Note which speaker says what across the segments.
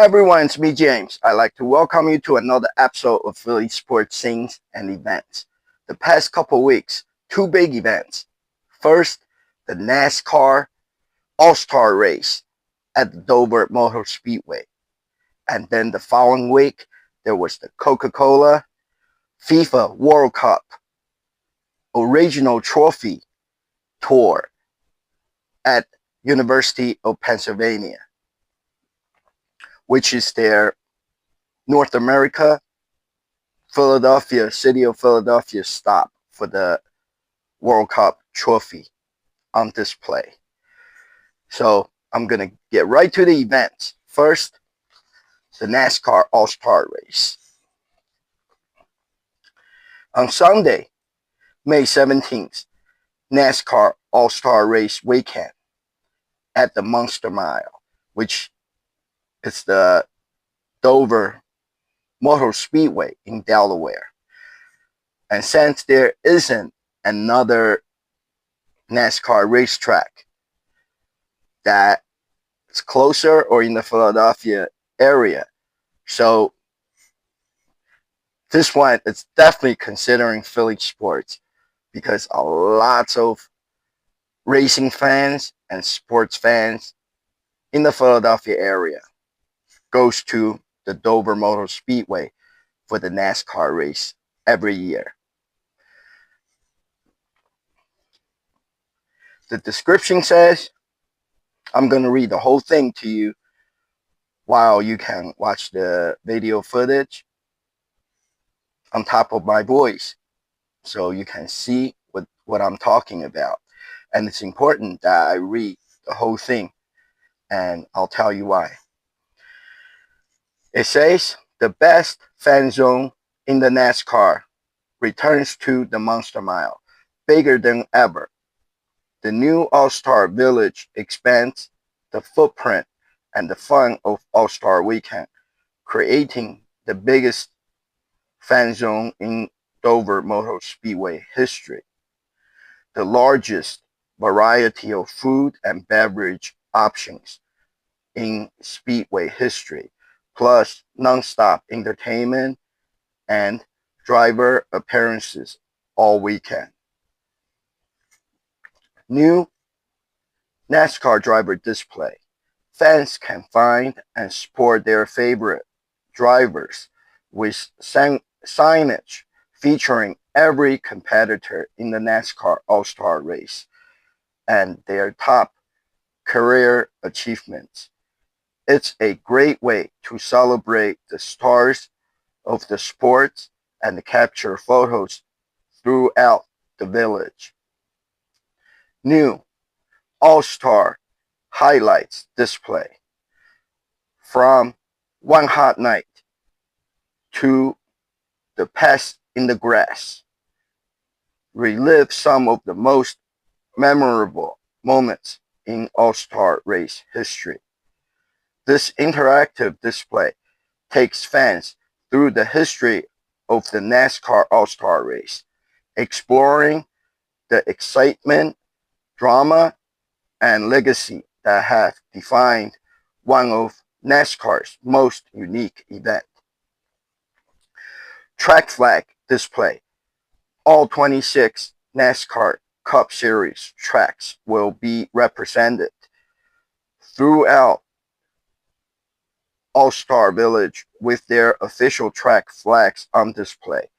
Speaker 1: everyone, it's me, James. I'd like to welcome you to another episode of Philly Sports Scenes and Events. The past couple weeks, two big events. First, the NASCAR All-Star Race at the Dover Motor Speedway. And then the following week, there was the Coca-Cola FIFA World Cup Original Trophy Tour at University of Pennsylvania, which is their North America, City of Philadelphia stop for the World Cup trophy on display. So I'm going to get right to the events. First, the NASCAR All-Star Race. On Sunday, May 17th, NASCAR All-Star Race weekend at the Monster Mile, which is the Dover Motor Speedway in Delaware. And since there isn't another NASCAR racetrack that's closer or in the Philadelphia area, so this one is definitely considering Philly sports because a lot of racing fans and sports fans in the Philadelphia area goes to the Dover Motor Speedway for the NASCAR race every year. The description says, I'm going to read the whole thing to you while you can watch the video footage on top of my voice so you can see what I'm talking about. And it's important that I read the whole thing, and I'll tell you why. It says, the best fan zone in the NASCAR returns to the Monster Mile, bigger than ever. The new All-Star Village expands the footprint and the fun of All-Star Weekend, creating the biggest fan zone in Dover Motor Speedway history. The largest variety of food and beverage options in Speedway history, plus non-stop entertainment and driver appearances all weekend. New NASCAR driver display. Fans can find and support their favorite drivers with signage featuring every competitor in the NASCAR All-Star Race and their top career achievements. It's a great way to celebrate the stars of the sport and capture photos throughout the village. New All-Star Highlights display. From One Hot Night to The Pest in the Grass. Relive some of the most memorable moments in All-Star Race history. This interactive display takes fans through the history of the NASCAR All-Star Race, exploring the excitement, drama, and legacy that have defined one of NASCAR's most unique events. Track flag display. All 26 NASCAR Cup Series tracks will be represented throughout All-Star Village with their official track flags on display,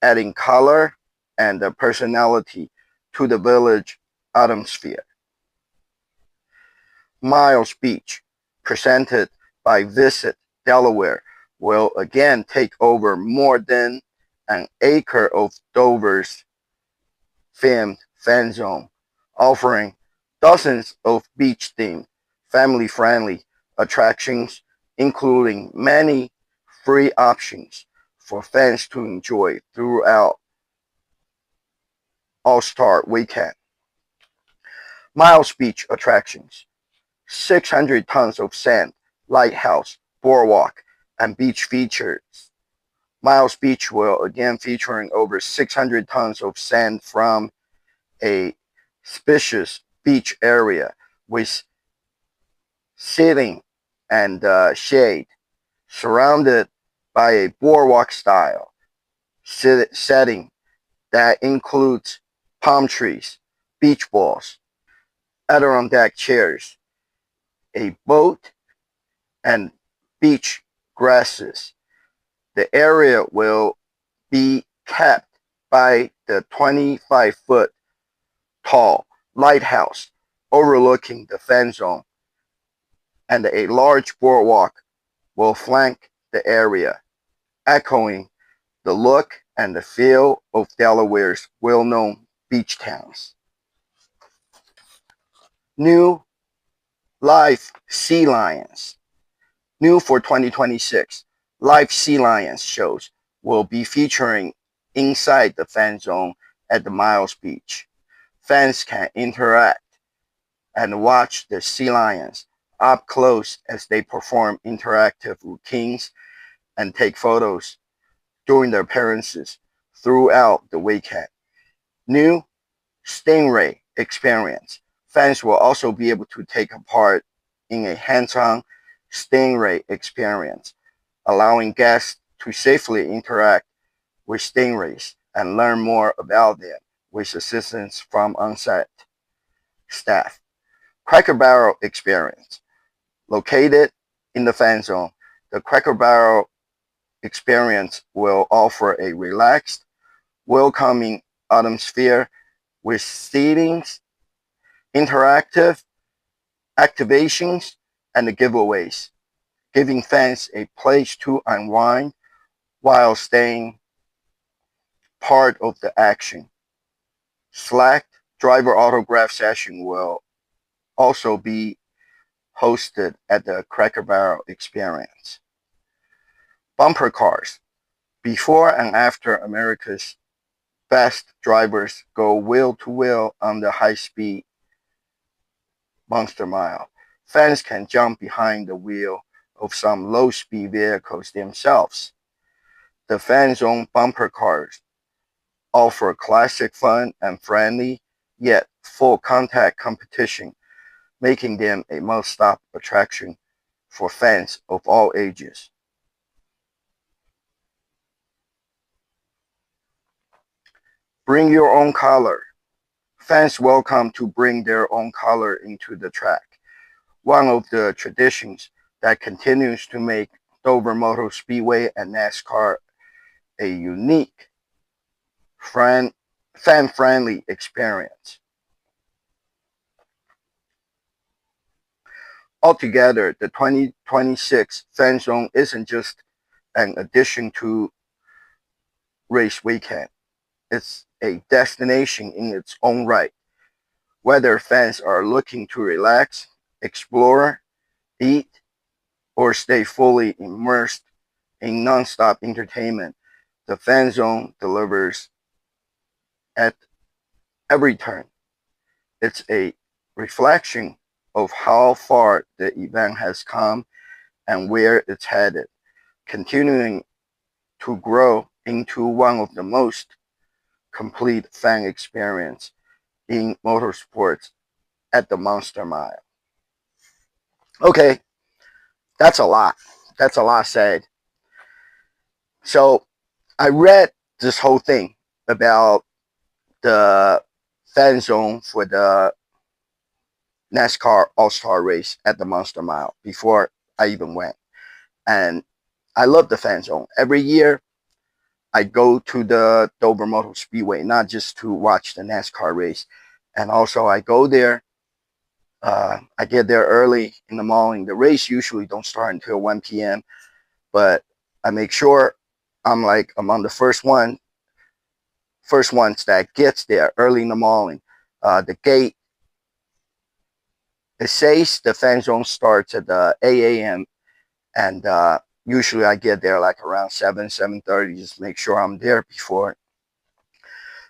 Speaker 1: adding color and personality to the village atmosphere. Miles Beach, presented by Visit Delaware, will again take over more than an acre of Dover's famed fan zone, offering dozens of beach-themed, family-friendly attractions, including many free options for fans to enjoy throughout All-Star Weekend. Miles Beach attractions. 600 tons of sand, lighthouse, boardwalk, and beach features. Miles Beach will again featuring over 600 tons of sand from a spacious beach area with seating and shade, surrounded by a boardwalk style setting that includes palm trees, beach balls, Adirondack chairs, a boat, and beach grasses. The area will be capped by the 25-foot tall lighthouse overlooking the fan zone, and a large boardwalk will flank the area, echoing the look and the feel of Delaware's well-known beach towns. New live sea lions. New for 2026, live sea lions shows will be featuring inside the fan zone at the Miles Beach. Fans can interact and watch the sea lions up close as they perform interactive routines and take photos during their appearances throughout the weekend. New Stingray experience. Fans will also be able to take part in a hands-on Stingray experience, allowing guests to safely interact with stingrays and learn more about them with assistance from on-site staff. Cracker Barrel experience. Located in the fan zone, the Cracker Barrel experience will offer a relaxed, welcoming atmosphere with seatings, interactive activations, and giveaways, giving fans a place to unwind while staying part of the action. Slack driver autograph session will also be hosted at the Cracker Barrel experience. Bumper cars. Before and after America's best drivers go wheel to wheel on the high-speed Monster Mile, fans can jump behind the wheel of some low-speed vehicles themselves. The fan zone bumper cars offer classic fun and friendly, yet full contact competition, making them a must-stop attraction for fans of all ages. Bring your own color. Fans welcome to bring their own color into the track. One of the traditions that continues to make Dover Motor Speedway and NASCAR a unique, fan-friendly experience. Altogether, the 2026 Fan Zone isn't just an addition to race weekend. It's a destination in its own right. Whether fans are looking to relax, explore, eat, or stay fully immersed in nonstop entertainment, the Fan Zone delivers at every turn. It's a reflection of how far the event has come and where it's headed, continuing to grow into one of the most complete fan experience in motorsports at the Monster Mile. Okay, that's a lot. That's a lot said. So I read this whole thing about the fan zone for the NASCAR All-Star race at the Monster Mile before I even went. And I love the fan zone. Every year I go to the Dover Motor Speedway, not just to watch the NASCAR race. And also I go there. I get there early in the morning. The race usually don't start until 1 p.m. But I make sure I'm like among the first ones that gets there early in the morning. The gate, it says the fan zone starts at 8 a.m. and usually I get there like around 7:30. Just make sure I'm there before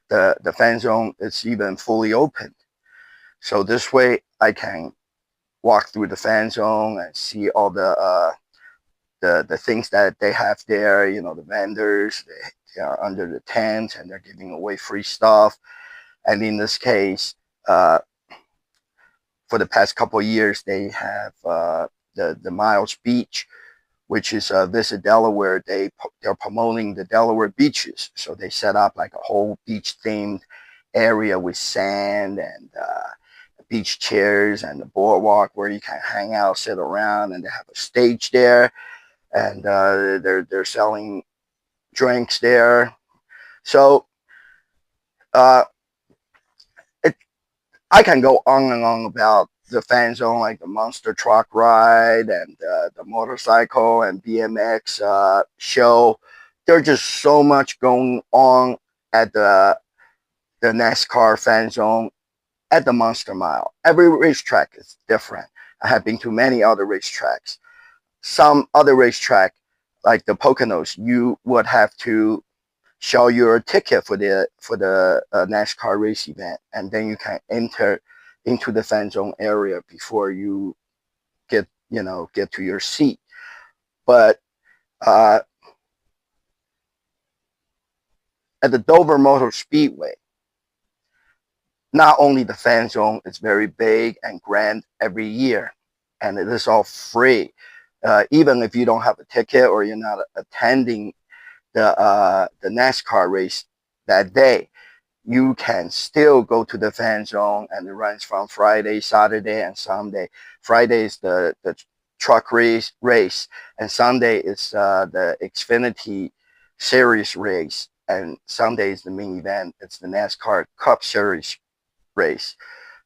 Speaker 1: the fan zone is even fully open. So this way I can walk through the fan zone and see all the things that they have there. You know, the vendors, they are under the tent and they're giving away free stuff. And in this case, for the past couple of years, they have the Miles Beach, which is Visit Delaware. They're promoting the Delaware beaches, so they set up like a whole beach themed area with sand and beach chairs and the boardwalk where you can hang out, sit around, and they have a stage there, and they're selling drinks there. So uh, it, I can go on and on about the fan zone, like the monster truck ride and the motorcycle and BMX show. There's just so much going on at the NASCAR fan zone at the Monster Mile. Every racetrack is different. I have been to many other racetracks. Some other racetrack, like the Poconos, you would have to show your ticket for the NASCAR race event, and then you can enter into the fan zone area before you get to your seat. But uh, at the Dover Motor Speedway, not only the fan zone is very big and grand every year, and it is all free. Even if you don't have a ticket or you're not attending the NASCAR race that day, you can still go to the fan zone, and it runs from Friday, Saturday, and Sunday. Friday is the truck race, and Sunday is the Xfinity Series race, and Sunday is the main event. It's the NASCAR Cup Series race.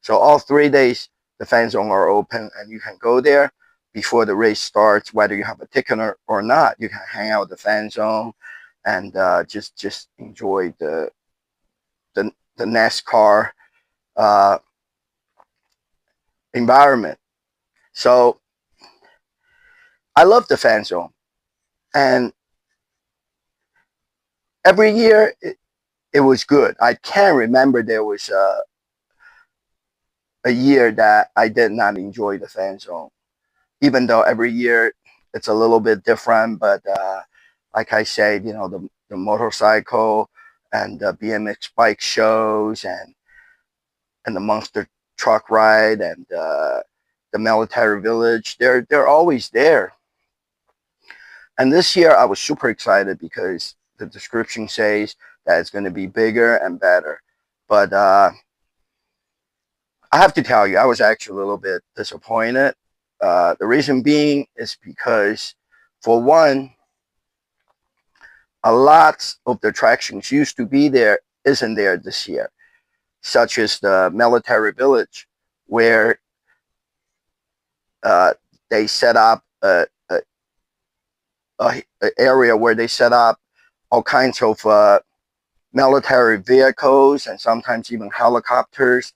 Speaker 1: So all 3 days, the fan zone are open, and you can go there before the race starts, whether you have a ticket or not. You can hang out at the fan zone and just enjoy the NASCAR uh, environment. So I love the fan zone, and every year it was good. I can't remember there was a year that I did not enjoy the fan zone, even though every year it's a little bit different. But like I said, the motorcycle and the BMX bike shows and the monster truck ride and the military village, they're always there. And this year I was super excited because the description says that it's going to be bigger and better. But I have to tell you, I was actually a little bit disappointed. The reason being is because, for one, a lot of the attractions used to be there isn't there this year, such as the military village, where uh, they set up a area where they set up all kinds of military vehicles and sometimes even helicopters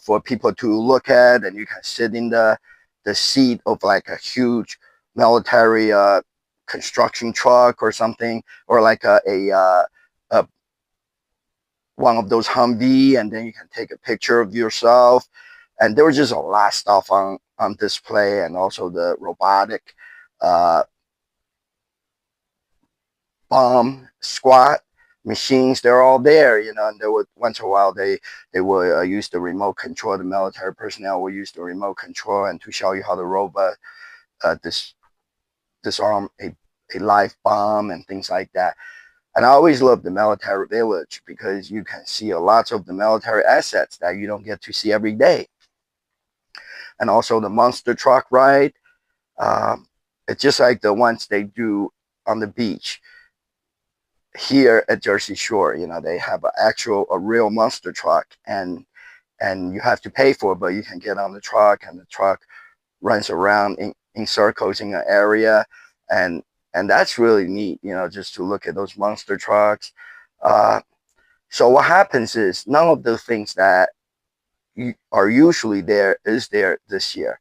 Speaker 1: for people to look at, and you can sit in the seat of like a huge military construction truck or something, or like a one of those Humvee, and then you can take a picture of yourself. And there was just a lot of stuff on display, and also the robotic uh, bomb squad machines. They're all there, and they would once in a while they would use the remote control. The military personnel will use the remote control and to show you how the robot disarm a live bomb and things like that. And I always love the military village because you can see a lot of the military assets that you don't get to see every day. And also the monster truck ride. It's just like the ones they do on the beach here at Jersey Shore. They have a real monster truck, and you have to pay for it, but you can get on the truck, and the truck runs around in circles in an area, and that's really neat, just to look at those monster trucks. So what happens is none of the things that are usually there is there this year.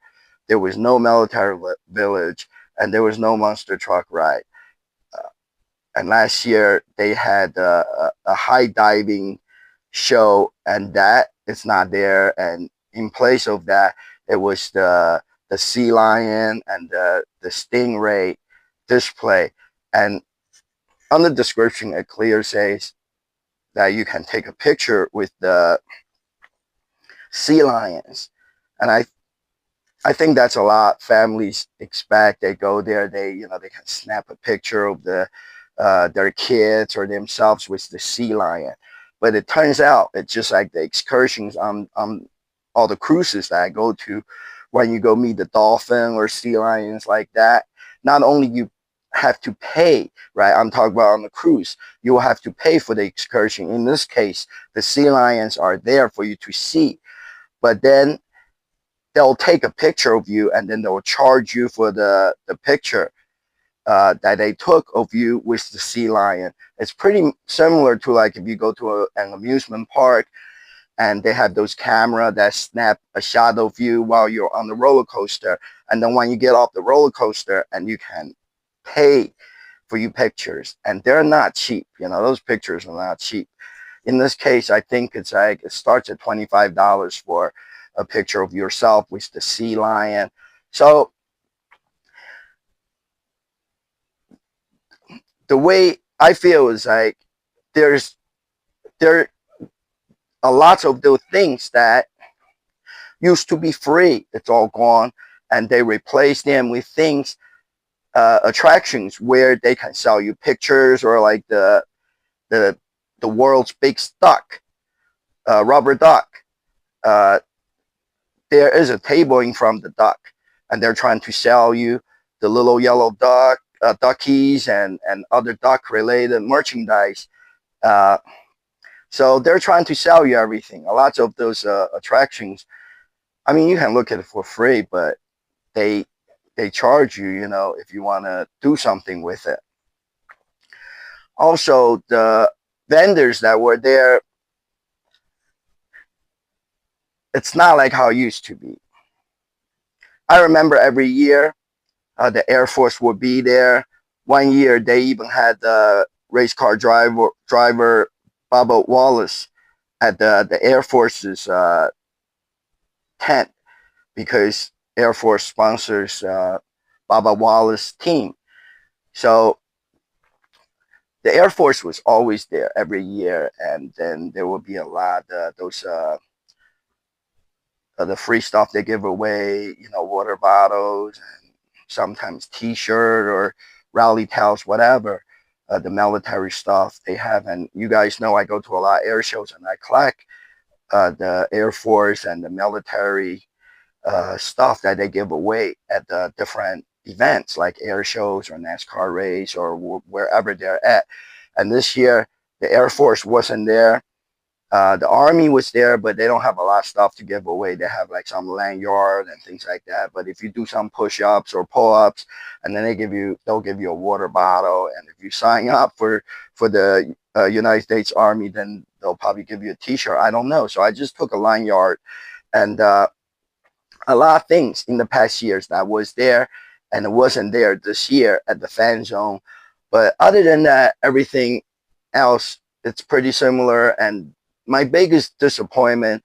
Speaker 1: There was no military village, and there was no monster truck ride. And last year they had a high diving show, and that is not there. And in place of that, it was the sea lion and the stingray display. And on the description, it clearly says that you can take a picture with the sea lions. And I I think that's a lot families expect. They go there, they can snap a picture of their kids or themselves with the sea lion. But it turns out it's just like the excursions on all the cruises that I go to. When you go meet the dolphin or sea lions like that, not only you have to pay, right? I'm talking about on the cruise, you will have to pay for the excursion. In this case, the sea lions are there for you to see, but then they'll take a picture of you and then they'll charge you for the picture that they took of you with the sea lion. It's pretty similar to like if you go to an amusement park and they have those camera that snap a shot of you while you're on the roller coaster. And then when you get off the roller coaster and you can pay for you pictures, and they're not cheap. Those pictures are not cheap. In this case, I think it's like it starts at $25 for a picture of yourself with the sea lion. So the way I feel is like there are lots of those things that used to be free. It's all gone, and they replace them with things, attractions where they can sell you pictures or like the world's biggest duck, rubber duck. Uh, there is a tabling from the duck, and they're trying to sell you the little yellow duck, duckies, and other duck related merchandise. Uh, so they're trying to sell you everything. A lot of those attractions. I mean, you can look at it for free, but they they charge you, if you want to do something with it. Also, the vendors that were there, it's not like how it used to be. I remember every year the Air Force would be there. One year they even had the race car driver Bubba Wallace at the Air Force's tent, because Air Force sponsors Bubba Wallace team. So the Air Force was always there every year, and then there will be a lot of those the free stuff they give away, water bottles and sometimes T-shirt or rally towels, whatever. The military stuff they have, and you guys know I go to a lot of air shows and I collect the Air Force and the military stuff that they give away at the different events like air shows or NASCAR race or wherever they're at. And this year, the Air Force wasn't there. The Army was there, but they don't have a lot of stuff to give away. They have like some lanyard and things like that. But if you do some push-ups or pull-ups, and then they'll give you a water bottle. And if you sign up for the United States Army, then they'll probably give you a T-shirt. I don't know. So I just took a lanyard, and a lot of things in the past years that was there, and it wasn't there this year at the fan zone. But other than that, everything else, it's pretty similar. And my biggest disappointment,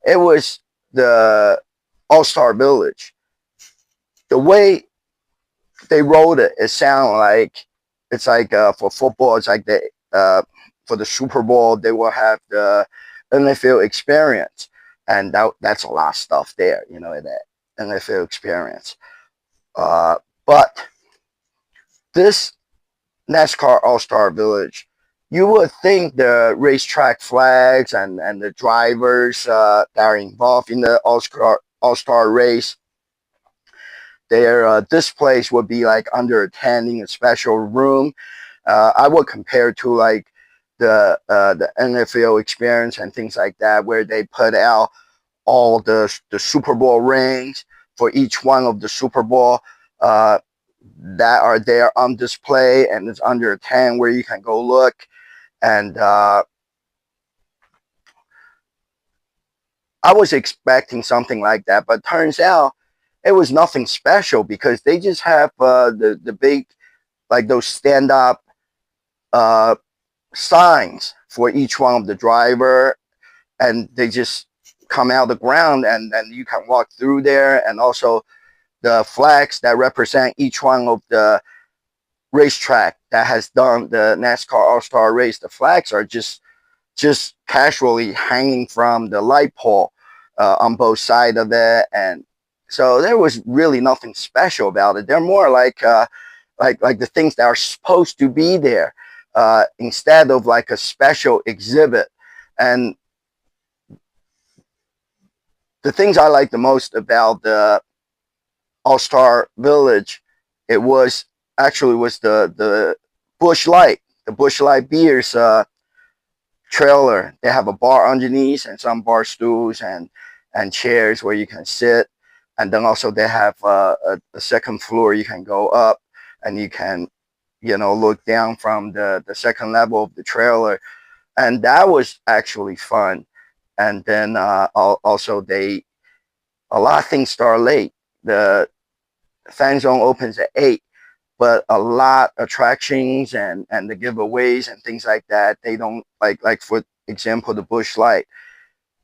Speaker 1: it was the All-Star Village. The way they wrote it, it sounded like it's like for football, it's like for the Super Bowl, they will have the NFL experience. And that's a lot of stuff there, that NFL experience. But this NASCAR All-Star Village, you would think the racetrack flags and the drivers that are involved in the All-Star race, their displays would be like under a tent in a special room. I would compare to like the NFL experience and things like that, where they put out all the Super Bowl rings for each one of the Super Bowl that are there on display, and it's under a tent where you can go look. And I was expecting something like that, but turns out it was nothing special, because they just have the big, like those stand-up signs for each one of the driver, and they just come out of the ground, and you can walk through there. And also the flags that represent each one of the racetrack that has done the NASCAR All-Star race, the flags are just casually hanging from the light pole on both sides of it. And So there was really nothing special about it. They're more like the things that are supposed to be there, instead of like a special exhibit. And the things I like the most about the All Star Village, it was actually was the Bush Light, the Bush Light beers trailer. They have a bar underneath and some bar stools and chairs where you can sit. And then also they have a second floor you can go up, and you can, look down from the second level of the trailer. And that was actually fun. And then also a lot of things start late. The fan zone opens at 8, but a lot of attractions and the giveaways and things like that, they don't, like for example, the Bush Light.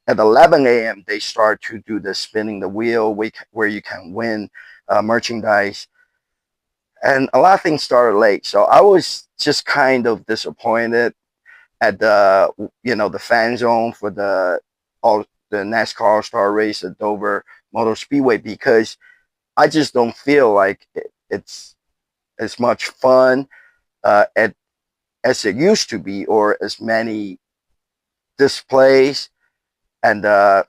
Speaker 1: At 11 a.m. they start to do the spinning the wheel, where you can win merchandise. And a lot of things started late, so I was just kind of disappointed at the fan zone for the NASCAR All-Star race at Dover Motor Speedway, because I just don't feel like it's as much fun as it used to be, or as many displays and the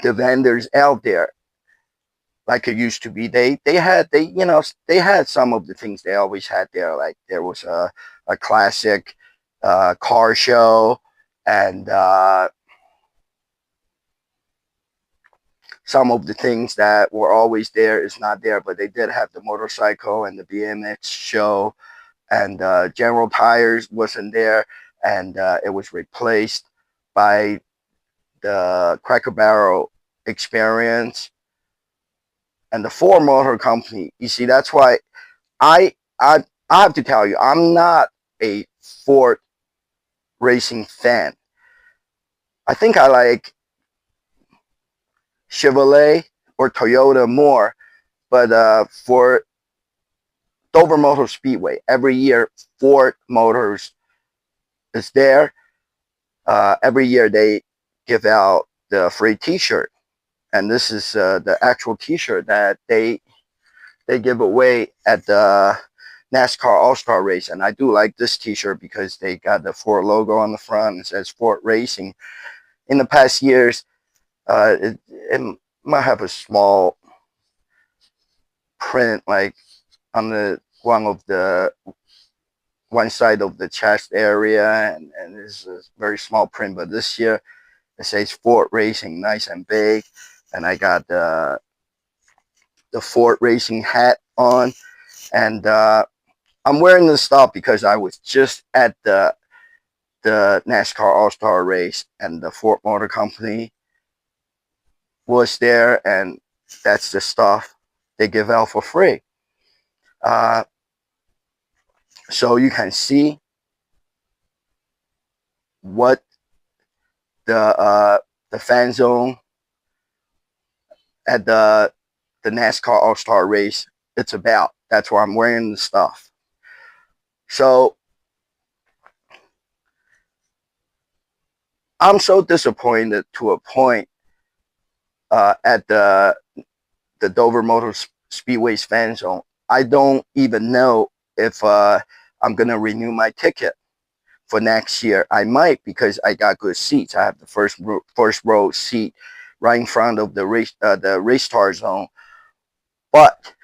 Speaker 1: vendors out there like it used to be. They had some of the things they always had there. Like there was a classic car show, and some of the things that were always there is not there. But they did have the motorcycle and the BMX show, and General Tires wasn't there, and it was replaced by the Cracker Barrel experience and the Ford Motor Company. You see, that's why I I I have to tell you, I'm not a Ford racing fan. I think I like Chevrolet or Toyota more, but for Dover Motor Speedway, every year Ford Motors is there. Every year they give out the free T-shirt, and this is the actual T-shirt that they give away at the NASCAR All-Star race. And I do like this T-shirt because they got the Ford logo on the front and says Ford Racing. In the past years, it might have a small print like on the one side of the chest area, and it's a very small print. But this year it says Ford Racing, nice and big. And I got the Ford Racing hat on, and I'm wearing this stuff because I was just at the NASCAR All-Star race, and the Ford Motor Company was there, and that's the stuff they give out for free. Uh, so you can see what the fan zone at the NASCAR All-Star race it's about. That's why I'm wearing the stuff. So I'm so disappointed to a point at the Dover Motor Speedway's fan zone. I don't even know if I'm gonna renew my ticket for next year. I might, because I got good seats. I have the first row seat right in front of the race car zone. But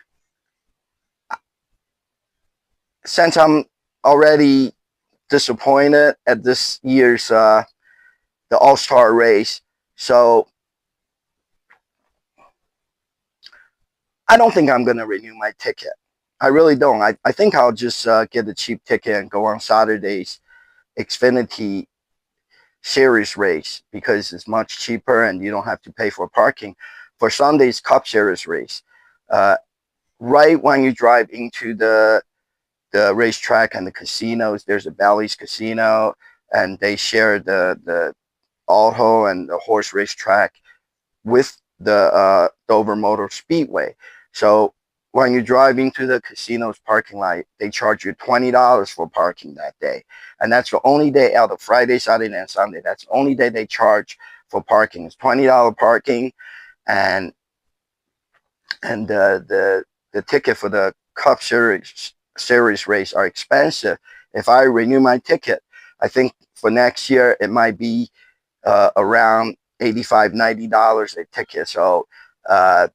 Speaker 1: since I'm already disappointed at this year's the All-Star race, so I don't think I'm gonna renew my ticket. I really don't. I think I'll just get a cheap ticket and go on Saturday's Xfinity Series race, because it's much cheaper and you don't have to pay for parking. For Sunday's Cup Series race, uh, right when you drive into the racetrack and the casinos, there's a Bally's Casino, and they share the auto and the horse racetrack with the Dover Motor Speedway. So when you drive into the casino's parking lot, they charge you $20 for parking that day. And that's the only day out of Friday, Saturday, and Sunday. That's the only day they charge for parking. It's $20 parking. And and the ticket for the Cup Series race are expensive. If I renew my ticket, I think for next year it might be around $85-$90 a ticket. So, uh,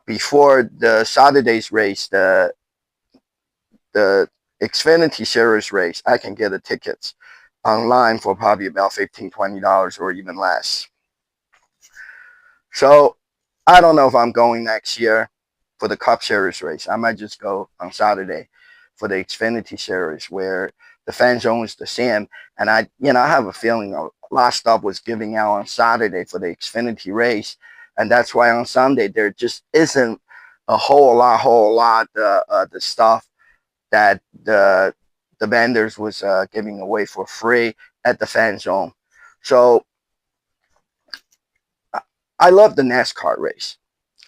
Speaker 1: before the Saturday's race, the Xfinity Series race, I can get the tickets online for probably about $15-$20 or even less. So I don't know if I'm going next year for the Cup Series race. I might just go on Saturday for the Xfinity Series where the fan zone is the same. And I have a feeling a lot of stuff was giving out on Saturday for the Xfinity race. And that's why on Sunday there just isn't a whole lot the stuff that the vendors was giving away for free at the fan zone. So I love the NASCAR race.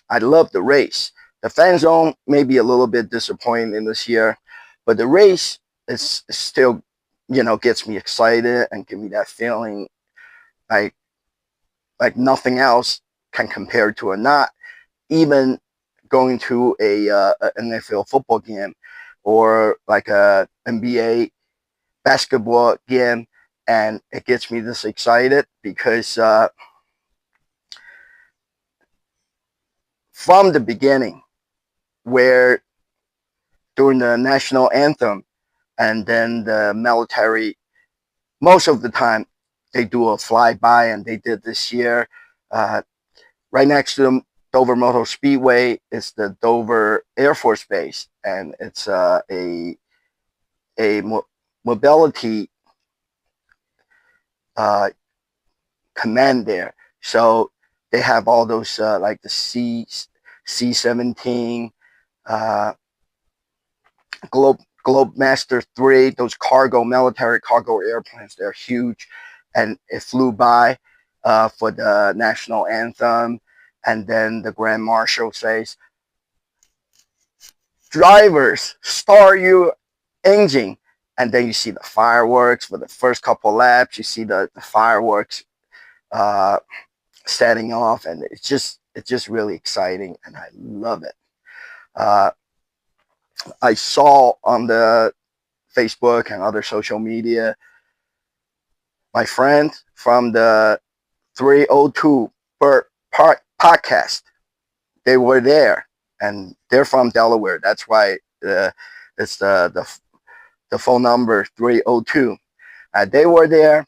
Speaker 1: I love the race. The fan zone may be a little bit disappointing this year, but the race is still, gets me excited and give me that feeling like nothing else can compare to it. Not even going to a NFL football game or like a NBA basketball game, and it gets me this excited because from the beginning, where during the national anthem and then the military, most of the time they do a flyby, and they did this year. Uh, right next to the Dover Motor Speedway is the Dover Air Force Base, and it's a mobility uh, command there. So they have all those like the C-17, uh, Globemaster 3, those military cargo airplanes. They're huge, and it flew by for the national anthem, and then the Grand Marshal says, "Drivers, start your engine." And then you see the fireworks for the first couple laps. You see the fireworks uh, setting off, and it's just really exciting, and I love it. Uh, I saw on the Facebook and other social media my friend from the 302 Bird podcast. They were there, and they're from Delaware. That's why it's the phone number 302. They were there,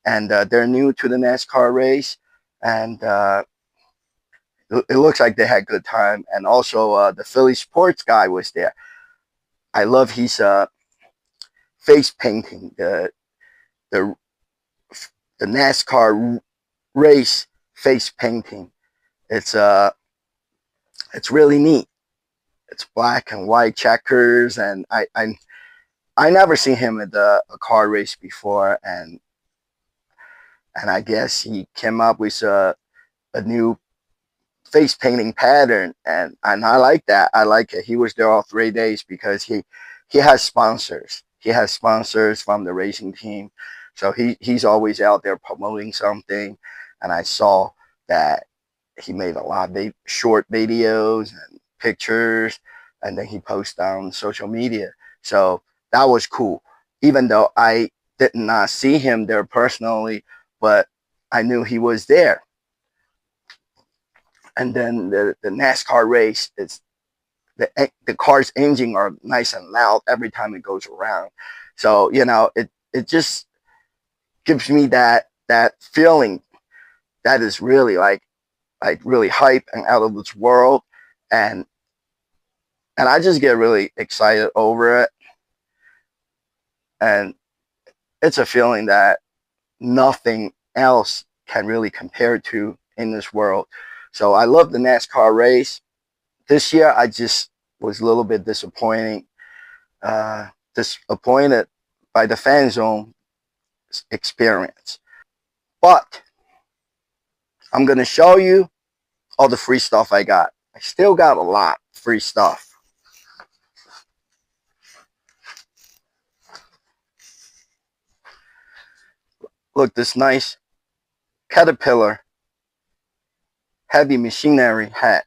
Speaker 1: and they're new to the NASCAR race, and it looks like they had a good time. And also the Philly sports guy was there. I love his face painting, the the NASCAR race face painting. It's it's really neat. It's black and white checkers, and I never seen him at a car race before, and I guess he came up with a new face painting pattern, and I like that. I like it. He was there all 3 days because he has sponsors. He has sponsors from the racing team, so he's always out there promoting something. And I saw that he made a lot of short videos and pictures, and then he posts on social media. So that was cool. Even though I did not see him there personally, but I knew he was there. And then the NASCAR race is the car's engine are nice and loud every time it goes around. So it just gives me that feeling that is really like really hype and out of this world, and I just get really excited over it, and it's a feeling that nothing else can really compare to in this world. So I love the NASCAR race. This year I just was a little bit disappointed by the fan zone experience. But I'm gonna show you all the free stuff I got. I still got a lot of free stuff. Look, this nice Caterpillar heavy machinery hat.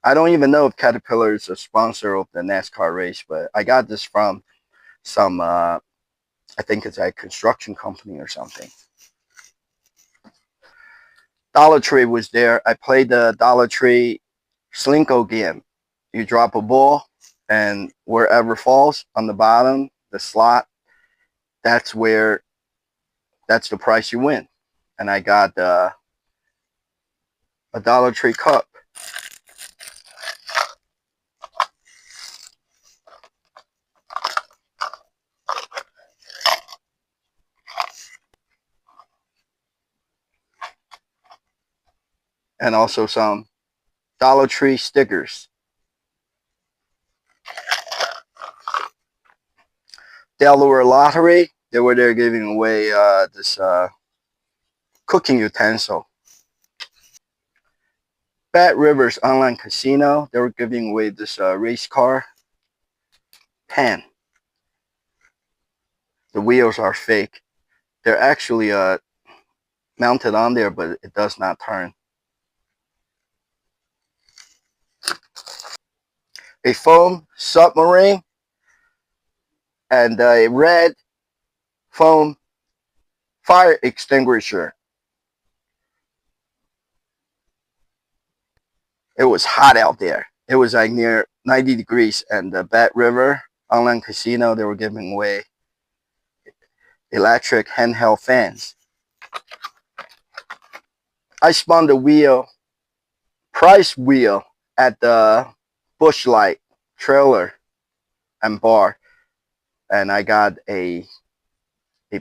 Speaker 1: I don't even know if Caterpillar is a sponsor of the NASCAR race, but I got this from some, I think it's a construction company or something. Dollar Tree was there. I played the Dollar Tree Slinko game. You drop a ball, and wherever falls on the bottom, the slot, that's where that's the price you win. And I got a Dollar Tree cup. And also some Dollar Tree stickers. Delaware Lottery, they were there giving away this cooking utensil. Bat Rivers Online Casino, they were giving away this race car pan. The wheels are fake. They're actually mounted on there, but it does not turn. A foam submarine and a red foam fire extinguisher. It was hot out there. It was like near 90 degrees, and the Bat River Online Casino, they were giving away electric handheld fans. I spun the wheel, price wheel, at the Busch Light trailer and bar, and I got a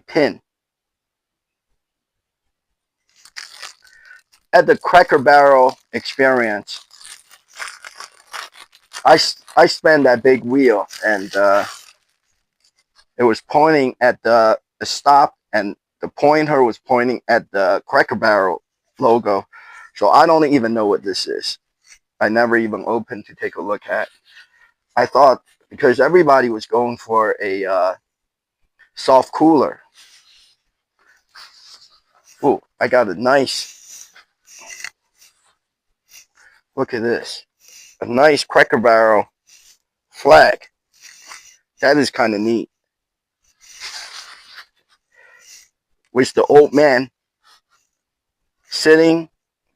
Speaker 1: pin. At the Cracker Barrel experience, I spun that big wheel, and it was pointing at the stop, and the pointer was pointing at the Cracker Barrel logo. So I don't even know what this is. I never even opened to take a look at. I thought, because everybody was going for a soft cooler. Ooh, I got a nice, look at this, a nice Cracker Barrel flag. That is kind of neat. With the old man sitting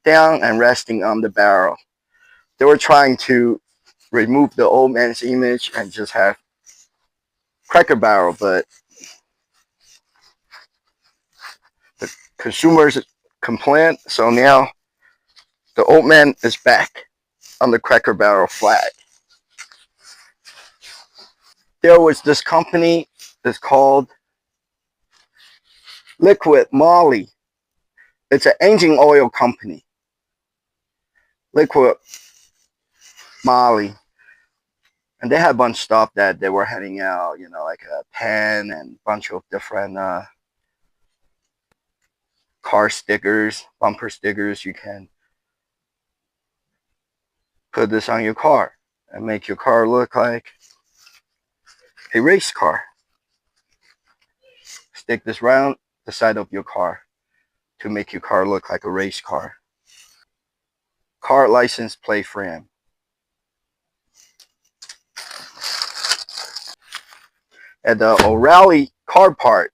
Speaker 1: down and resting on the barrel. They were trying to remove the old man's image and just have Cracker Barrel, but the consumers complained, so now the old man is back on the Cracker Barrel flag. There was this company that's called Liquid Moly. It's an engine oil company. Liquid Moly. And they had a bunch of stuff that they were handing out, you know, like a pen and a bunch of different car stickers, bumper stickers. You can put this on your car and make your car look like a race car. Stick this round the side of your car to make your car look like a race car. Car license plate frame. At the O'Reilly car part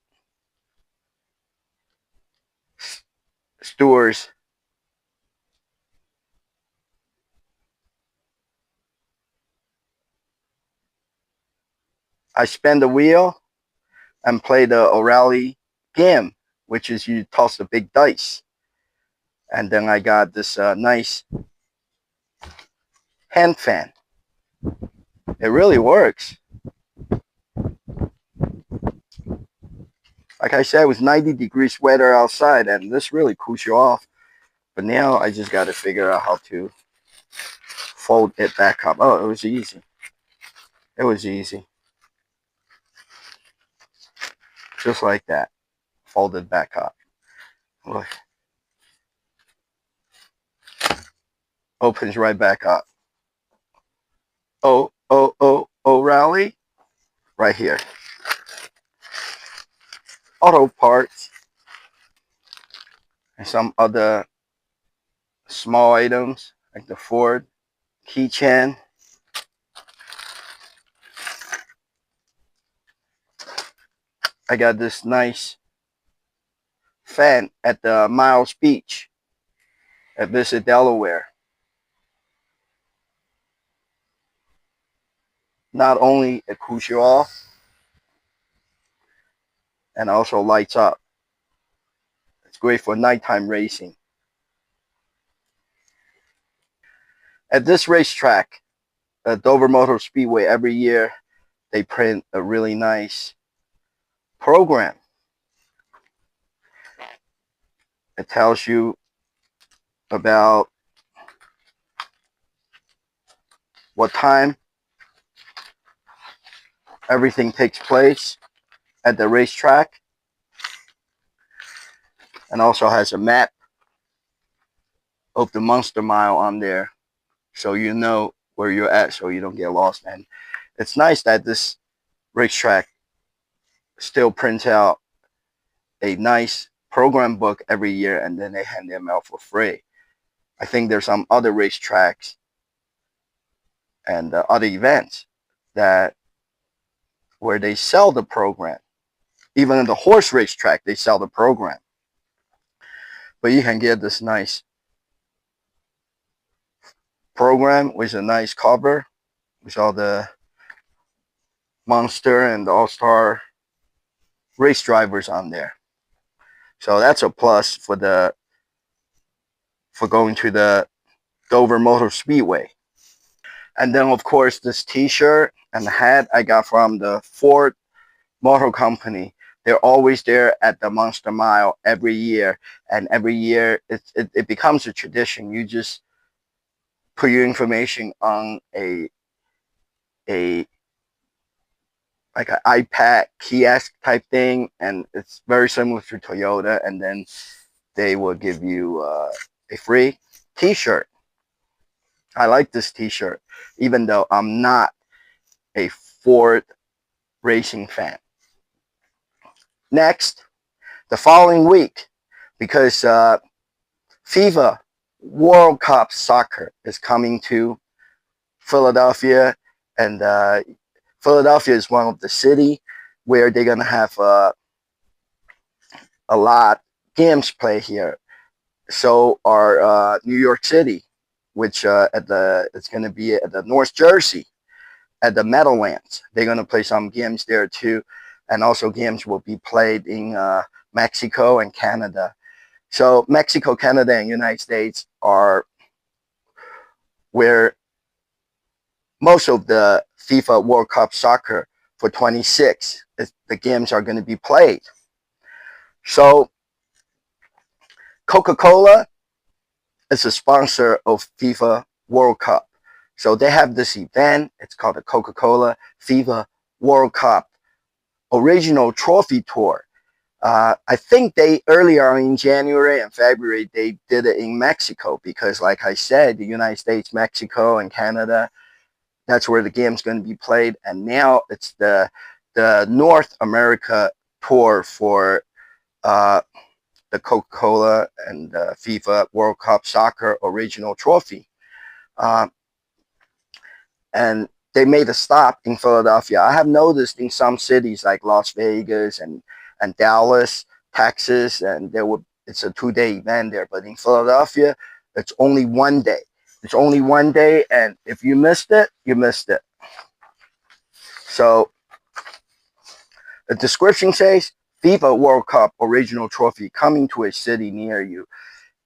Speaker 1: stores, I spin the wheel and play the O'Reilly game, which is you toss the big dice. And then I got this nice hand fan. It really works. Like I said, it was 90 degrees weather outside, and this really cools you off. But now I just got to figure out how to fold it back up. Oh, it was easy. It was easy. Just like that. Fold it back up. Look. Opens right back up. O'Reilly. Right here. Auto parts. And some other small items like the Ford keychain. I got this nice fan at the Miles Beach at Visit Delaware. Not only it cools you off and also lights up. It's great for nighttime racing. At this racetrack, Dover Motor Speedway, every year they print a really nice program. It tells you about what time everything takes place at the racetrack, and also has a map of the Monster Mile on there, so you know where you're at, so you don't get lost. And it's nice that this racetrack still prints out a nice program book every year, and then they hand them out for free. I think there's some other racetracks and other events that where they sell the program. Even in the horse racetrack, they sell the program. But you can get this nice program with a nice cover with all the Monster and the All-Star race drivers on there. So that's a plus for going to the Dover Motor Speedway. And then of course this t-shirt and hat I got from the Ford Motor Company. They're always there at the Monster Mile every year, and every year it becomes a tradition. You just put your information on a like an iPad kiosk type thing, and it's very similar to Toyota, and then they will give you a free t-shirt. I like this t-shirt, even though I'm not a Ford racing fan. Next, the following week, because FIFA World Cup Soccer is coming to Philadelphia, and Philadelphia is one of the city where they're gonna have a lot games play here. So are New York City, which it's gonna be at the North Jersey at the Meadowlands. They're gonna play some games there too, and also games will be played in Mexico and Canada. So Mexico, Canada, and United States are where most of the FIFA World Cup Soccer for 26, the games are going to be played. So Coca-Cola is a sponsor of FIFA World Cup. So they have this event. It's called the Coca-Cola FIFA World Cup Original Trophy Tour. I think they earlier in January and February they did it in Mexico because, like I said, the United States, Mexico, and Canada, that's where the game's going to be played. And now it's the North America tour for the Coca-Cola and FIFA World Cup Soccer Original Trophy. And they made a stop in Philadelphia. I have noticed in some cities like Las Vegas and Dallas, Texas, and it's a 2-day event there. But in Philadelphia, it's only 1 day. It's only 1 day, and if you missed it, you missed it. So the description says, FIFA World Cup Original Trophy coming to a city near you.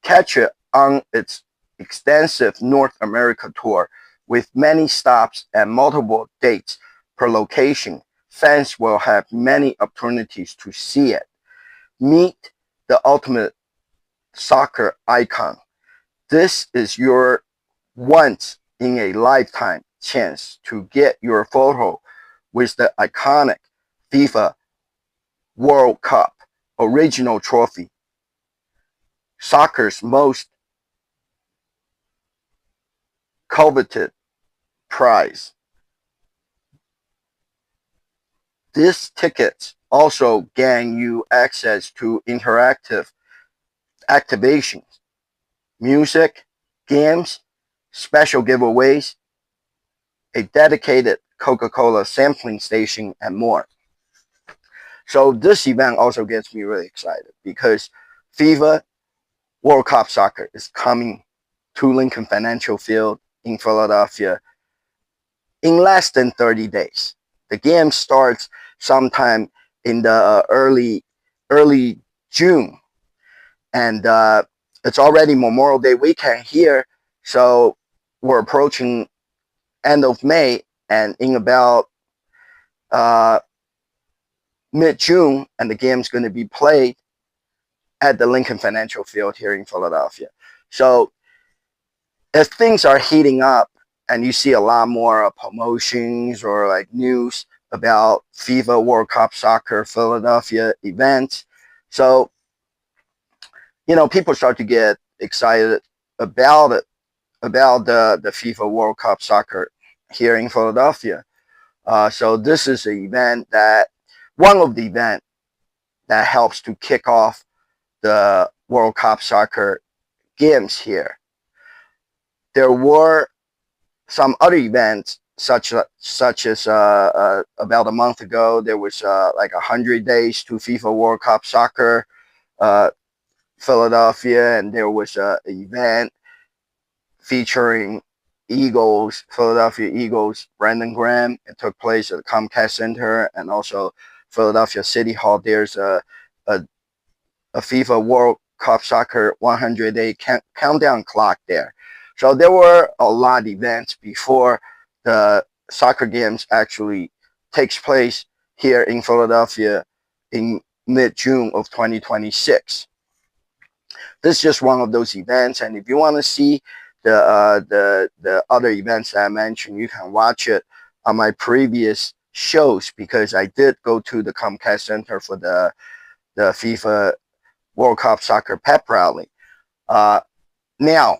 Speaker 1: Catch it on its extensive North America tour with many stops and multiple dates per location. Fans will have many opportunities to see it. Meet the ultimate soccer icon. This is your once in a lifetime chance to get your photo with the iconic FIFA World Cup Original Trophy, soccer's most coveted prize. These tickets also gain you access to interactive activations, music, games, special giveaways, a dedicated Coca-Cola sampling station, and more. So this event also gets me really excited because FIFA World Cup Soccer is coming to Lincoln Financial Field in Philadelphia in less than 30 days. The game starts sometime in the early June, and it's already Memorial Day weekend here, so we're approaching end of May, and in about uh, mid-June, and the game's going to be played at the Lincoln Financial Field here in Philadelphia. So as things are heating up and you see a lot more promotions or like news about FIFA World Cup Soccer Philadelphia events, so people start to get excited about it, about the FIFA World Cup Soccer here in Philadelphia. So this is an event that one of the events that helps to kick off the World Cup Soccer games here. There were some other events such as about a month ago there was like 100 days to FIFA World Cup Soccer uh, Philadelphia, and there was an event featuring Philadelphia Eagles, Brandon Graham. It took place at the Comcast Center and also Philadelphia City Hall. There's a, a FIFA World Cup Soccer 100-day countdown clock there. So there were a lot of events before the soccer games actually takes place here in Philadelphia in mid-June of 2026. This is just one of those events, and if you want to see the other events that I mentioned, you can watch it on my previous shows because I did go to the Comcast Center for the FIFA World Cup Soccer pep rally. Now,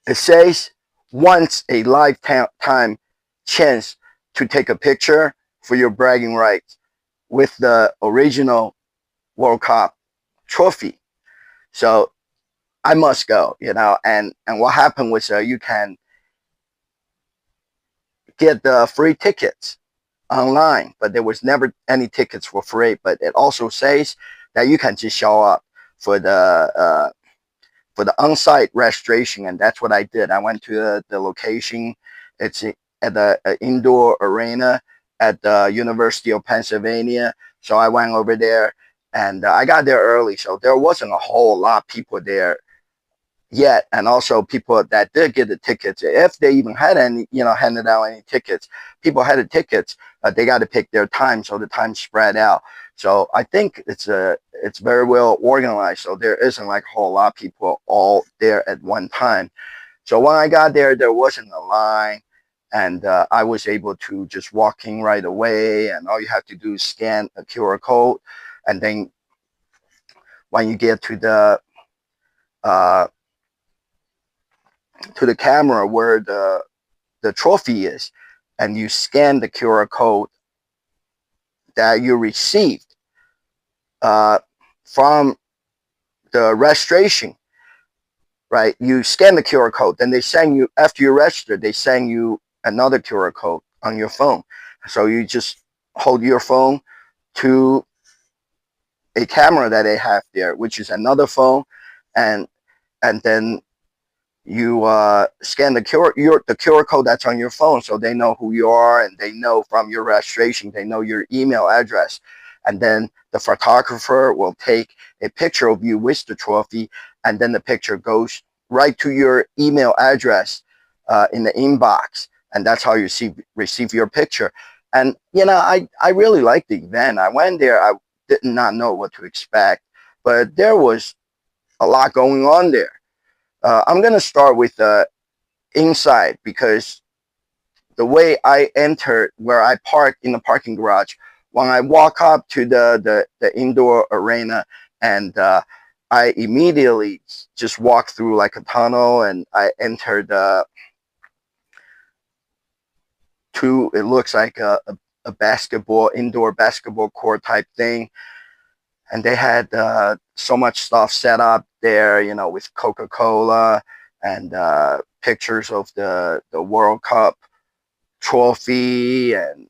Speaker 1: it says once a lifetime chance to take a picture for your bragging rights with the original World Cup trophy. So I must go, and what happened was you can get the free tickets online, but there was never any tickets for free. But it also says that you can just show up for the on-site registration, and that's what I did. I went to the location. It's at the indoor arena at the University of Pennsylvania. So I went over there, and I got there early, so there wasn't a whole lot of people there yet. And also people that did get the tickets, if they even had any, handed out any tickets, people had the tickets, they got to pick their time, so the time spread out. So I think it's very well organized, so there isn't like a whole lot of people all there at one time. So when I got there, there wasn't a line, and I was able to just walk in right away, and all you have to do is scan a QR code, and then when you get to the camera where the trophy is, and you scan the QR code that you received from the registration, right? You scan the QR code, then they send you, after you register, they send you another QR code on your phone. So you just hold your phone to a camera that they have there, which is another phone, and then you scan the QR code that's on your phone, so they know who you are, and they know from your registration, they know your email address, and then the photographer will take a picture of you with the trophy, and then the picture goes right to your email address in the inbox, and that's how you receive your picture. And I really liked the event. I went there. I did not know what to expect, but there was a lot going on there. I'm going to start with the inside because the way I entered, where I parked in the parking garage, when I walk up to the indoor arena, and I immediately just walked through like a tunnel, and I entered it looks like a indoor basketball court type thing. And they had so much stuff set up there, with Coca-Cola and pictures of the World Cup trophy, and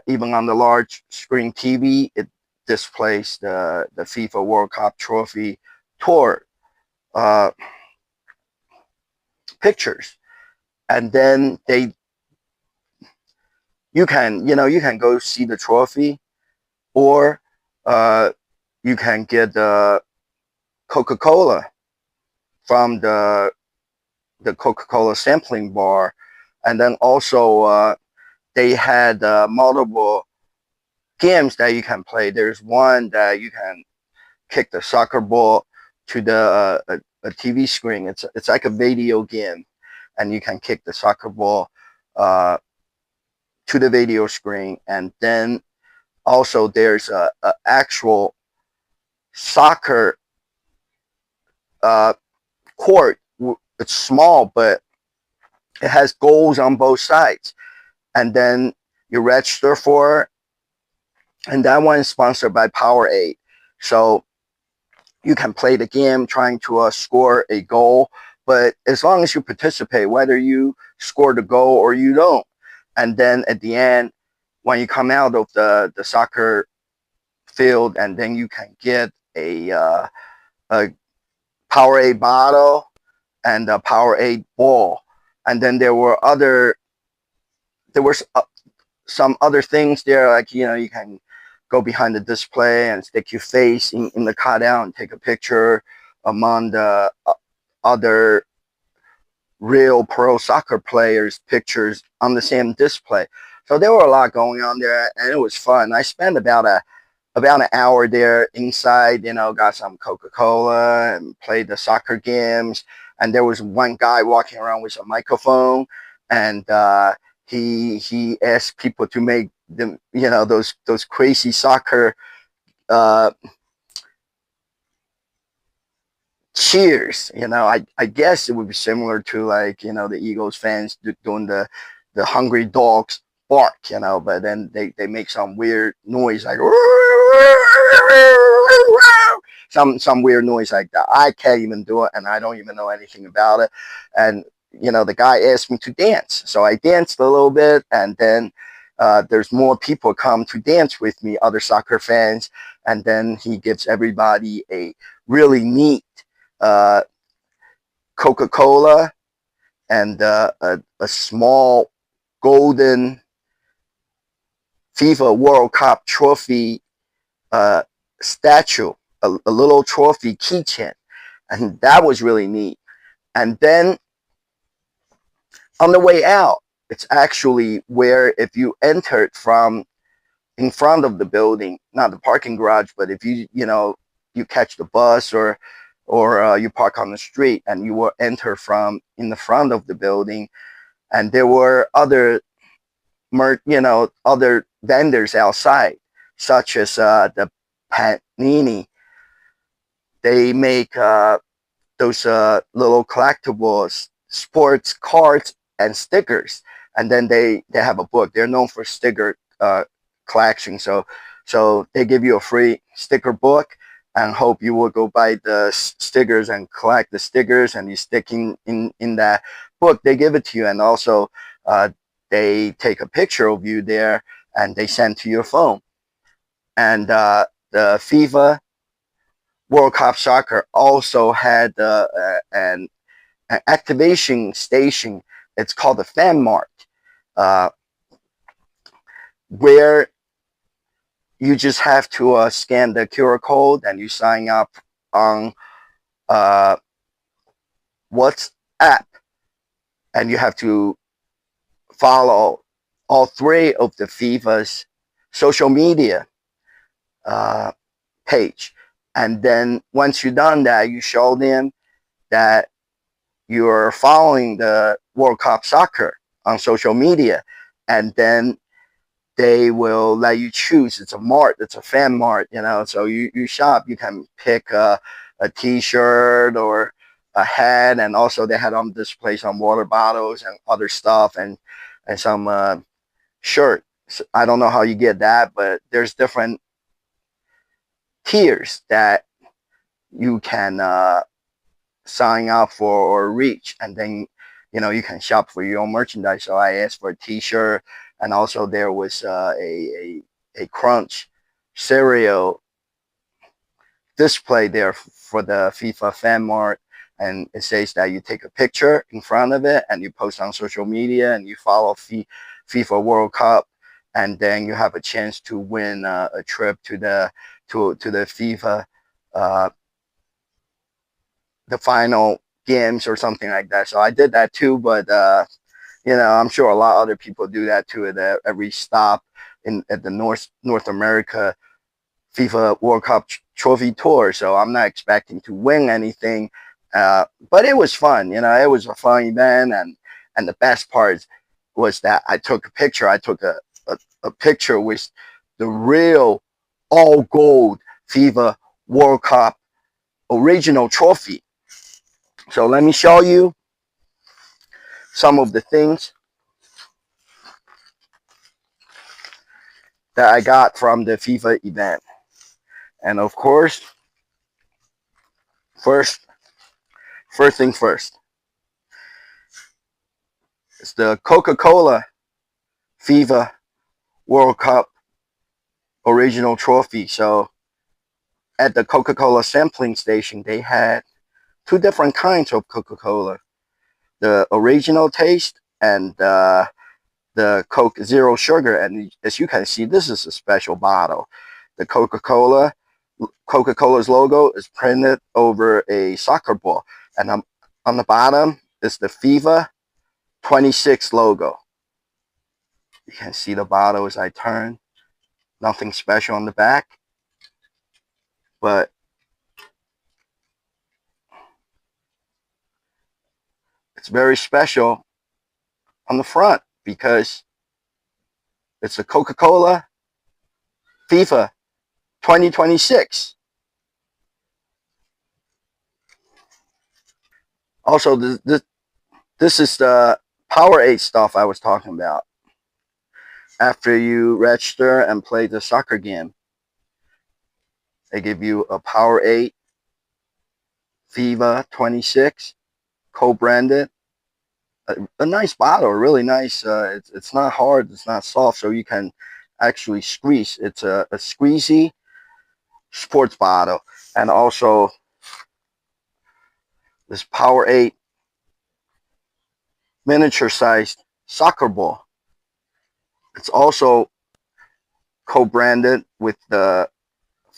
Speaker 1: even on the large screen TV, it displays the FIFA World Cup trophy tour uh, pictures. And then you can go see the trophy, or uh, you can get the Coca-Cola from the Coca-Cola sampling bar. And then also they had multiple games that you can play. There's one that you can kick the soccer ball to a TV screen. It's like a video game, and you can kick the soccer ball uh, to the video screen. And then also there's a actual soccer uh, court. It's small, but it has goals on both sides. And then you register for, and that one is sponsored by Powerade. So you can play the game trying to score a goal, but as long as you participate, whether you score the goal or you don't, and then at the end, when you come out of the soccer field, and then you can get a Powerade bottle and a Powerade ball, and then there were some other things there, like you can go behind the display and stick your face in the cutout and take a picture among the other real pro soccer players' pictures on the same display. So there were a lot going on there, and it was fun. I spent about an hour there inside, got some Coca-Cola and played the soccer games. And there was one guy walking around with a microphone, and he asked people to make them, those crazy soccer uh, cheers. I guess it would be similar to, like, the Eagles fans doing the hungry dogs bark, but then they make some weird noise like some weird noise like that. I can't even do it, and I don't even know anything about it. And the guy asked me to dance, so I danced a little bit, and then there's more people come to dance with me, other soccer fans, and then he gives everybody a really neat uh, Coca-Cola and a small golden FIFA World Cup trophy uh, statue, a little trophy keychain, and that was really neat. And then on the way out, it's actually where, if you entered from in front of the building, not the parking garage, but if you catch the bus, or you park on the street, and you will enter from in the front of the building, and there were other vendors outside, such as the Panini. They make those little collectibles, sports cards, and stickers. And then they have a book. They're known for sticker collection. So they give you a free sticker book, and hope you will go buy the stickers and collect the stickers, and you stick in that book. They give it to you, and also they take a picture of you there, and they send to your phone. And the FIFA World Cup Soccer also had an activation station. It's called the Fan Mart, uh, where you just have to scan the QR code, and you sign up on uh, WhatsApp, and you have to follow all three of the FIFA's social media uh, page. And then once you've done that, you show them that you're following the World Cup Soccer on social media, and then they will let you choose. It's a mart, it's a fan mart, so you shop. You can pick a t-shirt or a hat, and also they had on display some water bottles and other stuff, and some shirt. I don't know how you get that, but there's different tiers that you can sign up for or reach, and then you can shop for your own merchandise. So I asked for a T-shirt, and also there was a Crunch cereal display there for the FIFA fan mart, and it says that you take a picture in front of it and you post on social media and you follow FIFA World Cup, and then you have a chance to win a trip to the FIFA uh, the final games or something like that. So I did that too, but I'm sure a lot of other people do that too at every stop at the North America FIFA World Cup trophy tour. So I'm not expecting to win anything, but it was fun. It was a fun event, and the best part was that I took a picture. I took a picture with the real all gold FIFA World Cup original trophy. So let me show you some of the things that I got from the FIFA event. And of course, first thing first, it's the Coca-Cola FIFA World Cup original trophy. So at the Coca-Cola sampling station, they had two different kinds of Coca-Cola: the original taste and the Coke Zero Sugar. And as you can see, this is a special bottle. The Coca-Cola's logo is printed over a soccer ball, and on the bottom is the FIFA 26 logo. You can see the bottle as I turn. Nothing special on the back, but it's very special on the front because it's a Coca-Cola FIFA 2026. Also, this is the Powerade stuff I was talking about. After you register and play the soccer game, they give you a Powerade FIFA 26 co-branded. A nice bottle, really nice. It's not hard, it's not soft, so you can actually squeeze. It's a squeezy sports bottle. And also this Powerade miniature sized soccer ball. It's also co-branded with the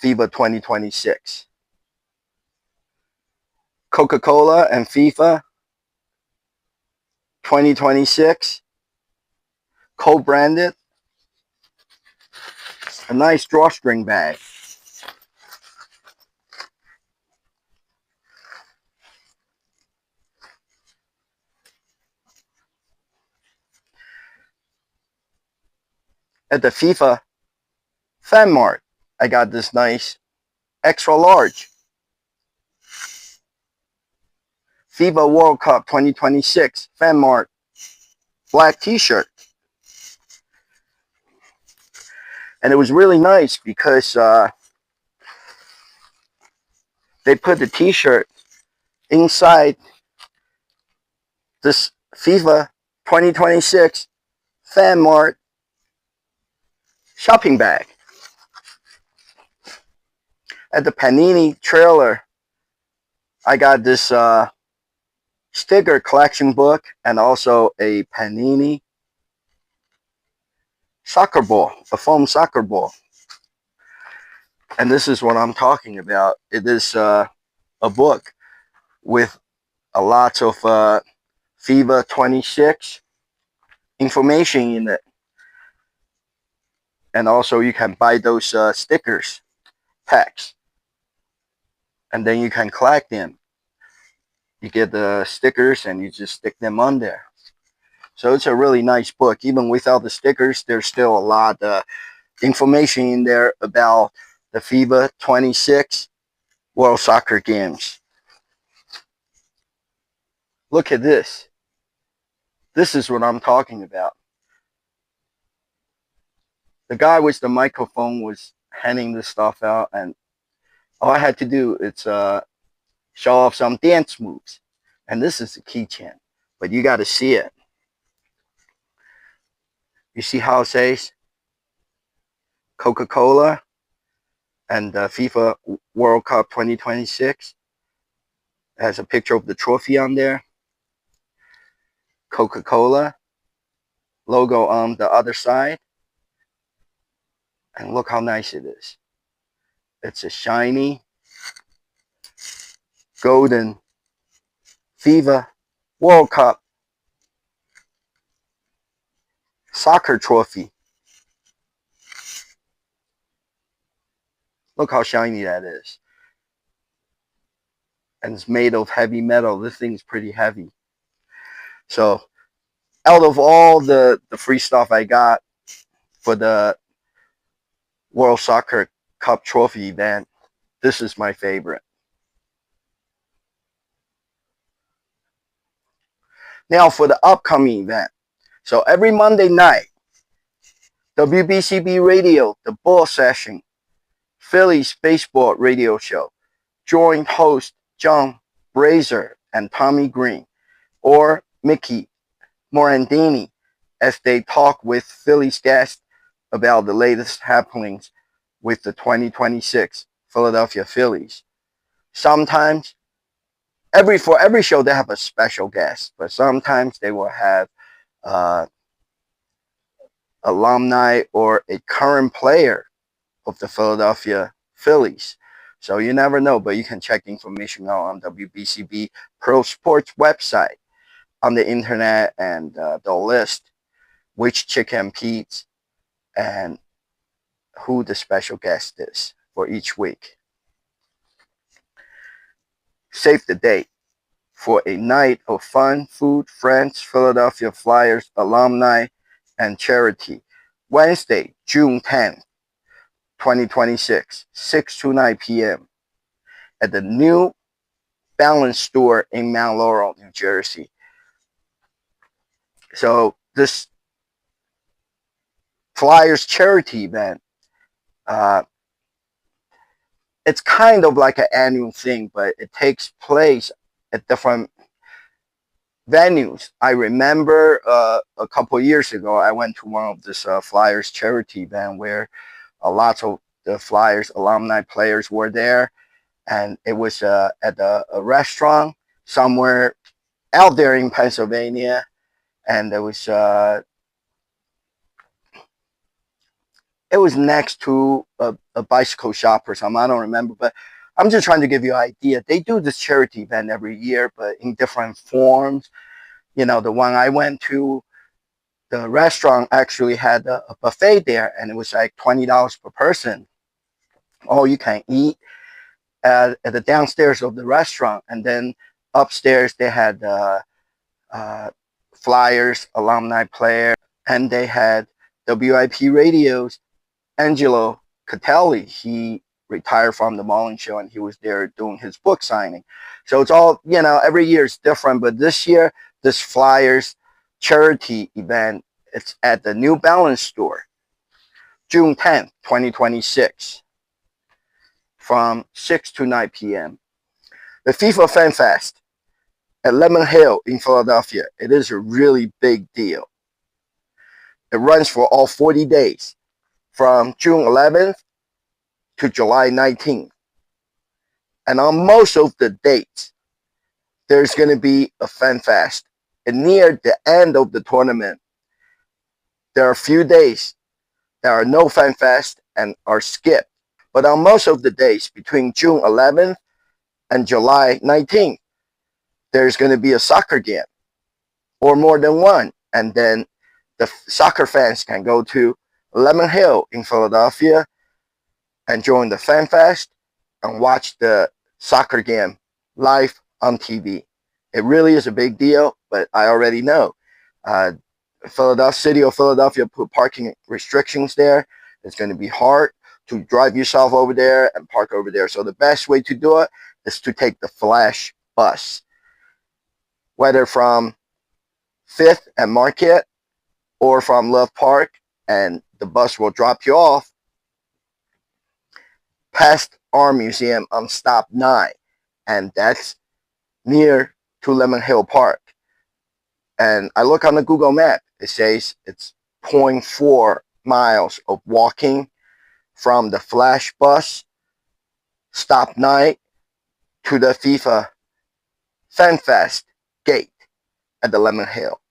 Speaker 1: FIFA 2026. Coca-Cola and FIFA 2026 co-branded. A nice drawstring bag. At the FIFA Fan Mart, I got this nice extra large FIFA World Cup 2026 Fan Mart black t-shirt. And it was really nice because they put the t-shirt inside this FIFA 2026 Fan Mart shopping bag. At the Panini trailer, I got this sticker collection book and also a Panini soccer ball, a foam soccer ball. And this is what I'm talking about. It is a book with a lot of FIFA 26 information in it. And also you can buy those stickers packs, and then you can collect them. You get the stickers and you just stick them on there. So it's a really nice book. Even without the stickers, there's still a lot of information in there about the FIFA 26 World Soccer Games. Look at this. This is what I'm talking about. The guy with the microphone was handing this stuff out, and all I had to do is show off some dance moves. And this is the keychain, but you got to see it. You see how it says Coca-Cola and FIFA World Cup 2026? It has a picture of the trophy on there. Coca-Cola logo on the other side. And look how nice it is. It's a shiny golden FIFA World Cup soccer trophy. Look how shiny that is. And it's made of heavy metal. This thing's pretty heavy. So out of all the free stuff I got for the World Soccer Cup trophy event, this is my favorite. Now for the upcoming event. So every Monday night, WBCB Radio, the Bull Session, Phillies Baseball Radio Show, joint host John Brazier and Tommy Green, or Mickey Morandini, as they talk with Phillies guests about the latest happenings with the 2026 Philadelphia Phillies. Sometimes, for every show, they have a special guest, but sometimes they will have alumni or a current player of the Philadelphia Phillies. So you never know, but you can check the information out on WBCB Pro Sports website on the internet, and they'll list which chicken Pete's and who the special guest is for each week. Save the date for a night of fun, food, friends, Philadelphia Flyers alumni, and charity. Wednesday, June 10th, 2026, 6 to 9 p.m. at the New Balance store in Mount Laurel, New Jersey. So this Flyers charity event, it's kind of like an annual thing, but it takes place at different venues. I remember a couple of years ago, I went to one of this Flyers charity event where lots of the Flyers alumni players were there, and it was at a restaurant somewhere out there in Pennsylvania, and it was next to a bicycle shop or something. I don't remember, but I'm just trying to give you an idea. They do this charity event every year, but in different forms. You know, the one I went to, the restaurant actually had a buffet there, and it was like $20 per person. All you can eat at the downstairs of the restaurant, and then upstairs they had Flyers alumni player, and they had WIP Radio's Angelo Catelli. He retired from the Mullen Show, and he was there doing his book signing. So it's all, every year is different, but this year, this Flyers charity event, it's at the New Balance store, June 10th, 2026, from 6 to 9 p.m. The FIFA Fan Fest at Lemon Hill in Philadelphia. It is a really big deal. It runs for all 40 days, from June 11th to July 19th. And on most of the dates, there's going to be a Fan Fest. And near the end of the tournament, there are a few days there are no Fan Fest and are skipped. But on most of the days between June 11th and July 19th, there's going to be a soccer game or more than one. And then the soccer fans can go to Lemon Hill in Philadelphia and join the Fan Fest and watch the soccer game live on TV. It really is a big deal, but I already know. City of Philadelphia put parking restrictions there. It's going to be hard to drive yourself over there and park over there. So the best way to do it is to take the Flash bus, whether from 5th and Market or from Love Park, and the bus will drop you off past our museum on stop 9. and that's near to Lemon Hill Park. And I look on the Google map, it says it's zero point 0.4 miles of walking from the Flash Bus stop night to the FIFA Fan Fest gate at the Lemon Hill.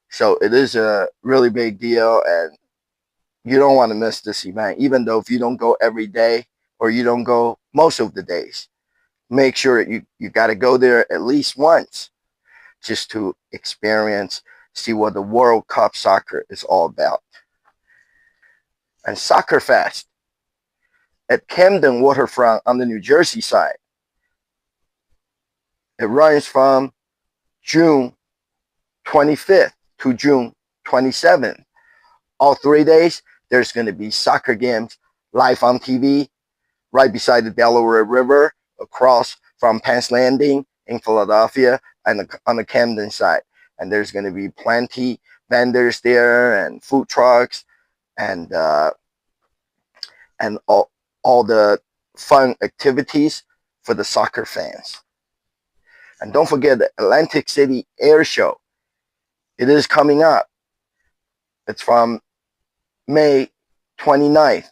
Speaker 1: So it is a really big deal, and you don't want to miss this event, even though if you don't go every day or you don't go most of the days. Make sure you got to go there at least once just to experience, see what the World Cup soccer is all about. And Soccer Fest at Camden Waterfront on the New Jersey side. It runs from June 25th to June 27th. All 3 days, there's going to be soccer games live on TV right beside the Delaware River across from Penn's Landing in Philadelphia and on the Camden side. And there's going to be plenty vendors there and food trucks and all the fun activities for the soccer fans. And don't forget the Atlantic City Air Show. It is coming up. It's from May 29th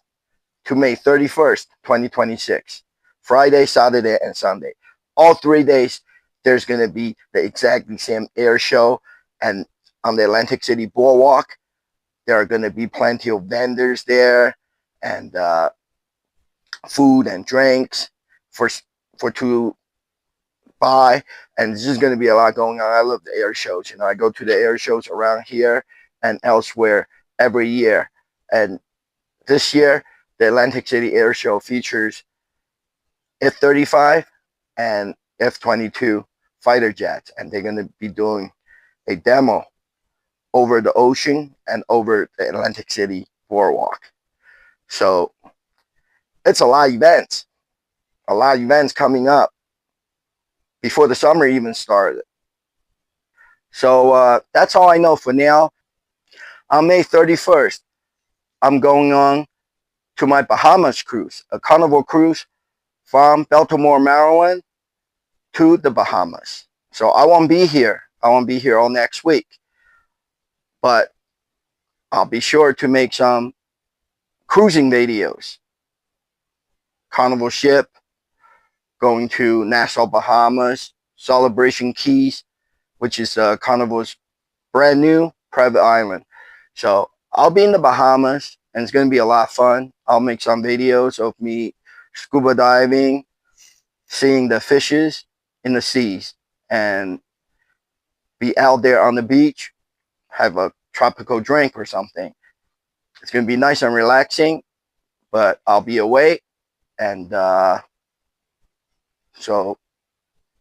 Speaker 1: to May 31st, 2026. Friday, Saturday, and Sunday. All 3 days, there's going to be the exactly same air show. And on the Atlantic City Boardwalk, there are going to be plenty of vendors there and food and drinks for to buy. And there's just going to be a lot going on. I love the air shows. You know, I go to the air shows around here and elsewhere every year. And this year, the Atlantic City Air Show features F-35 and F-22 fighter jets, and they're going to be doing a demo over the ocean and over the Atlantic City Boardwalk. So it's a lot of events coming up before the summer even started. So that's all I know for now. On May 31st, I'm going on to my Bahamas cruise, a Carnival cruise from Baltimore, Maryland to the Bahamas. So I won't be here. I won't be here all next week. But I'll be sure to make some cruising videos. Carnival ship, going to Nassau, Bahamas, Celebration Keys, which is Carnival's brand new private island. So I'll be in the Bahamas, and it's going to be a lot of fun. I'll make some videos of me scuba diving, seeing the fishes in the seas, and be out there on the beach, have a tropical drink or something. It's going to be nice and relaxing, but I'll be away. And so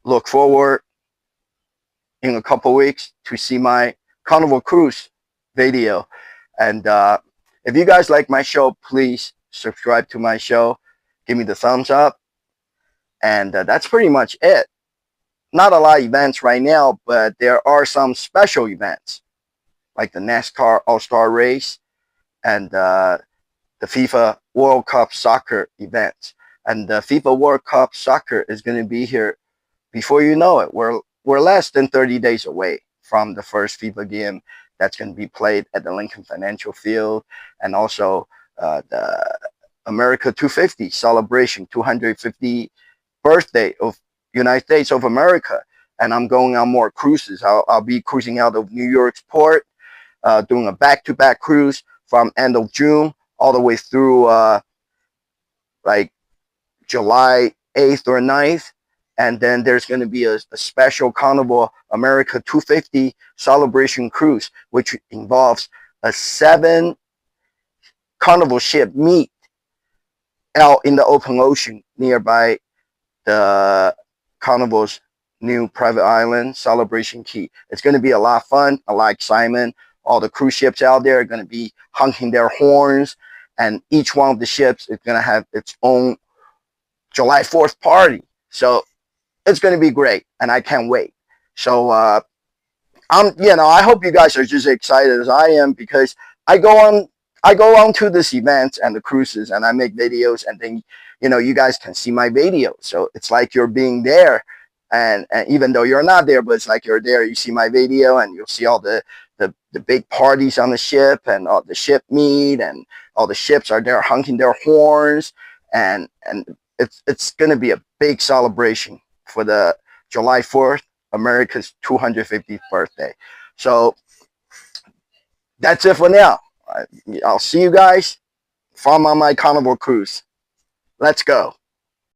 Speaker 1: look forward in a couple weeks to see my Carnival cruise video. And if you guys like my show, please subscribe to my show. Give me the thumbs up. And that's pretty much it. Not a lot of events right now, but there are some special events like the NASCAR All-Star Race and the FIFA World Cup Soccer events. And the FIFA World Cup Soccer is going to be here before you know it. We're less than 30 days away from the first FIFA game that's going to be played at the Lincoln Financial Field, and also the America 250 celebration, 250 birthday of United States of America. And I'm going on more cruises. I'll be cruising out of New York's port, doing a back-to-back cruise from end of June all the way through like July 8th or 9th. And then there's going to be a special Carnival America 250 celebration cruise, which involves a 7 Carnival ship meet out in the open ocean nearby the Carnival's new private island, Celebration Key. It's going to be a lot of fun, a lot of excitement. All the cruise ships out there are going to be honking their horns, and each one of the ships is going to have its own July 4th party. So it's going to be great, and I can't wait. So I hope you guys are just as excited as I am, because I go on to this event and the cruises, and I make videos, and then you guys can see my videos. So it's like you're being there, And even though you're not there, but it's like you're there. You see my video, and you'll see all the big parties on the ship, and all the ship meet, and all the ships are there honking their horns, and it's gonna be a big celebration for the July 4th, America's 250th birthday. So that's it for now. I'll see you guys from on my Carnival cruise. Let's go.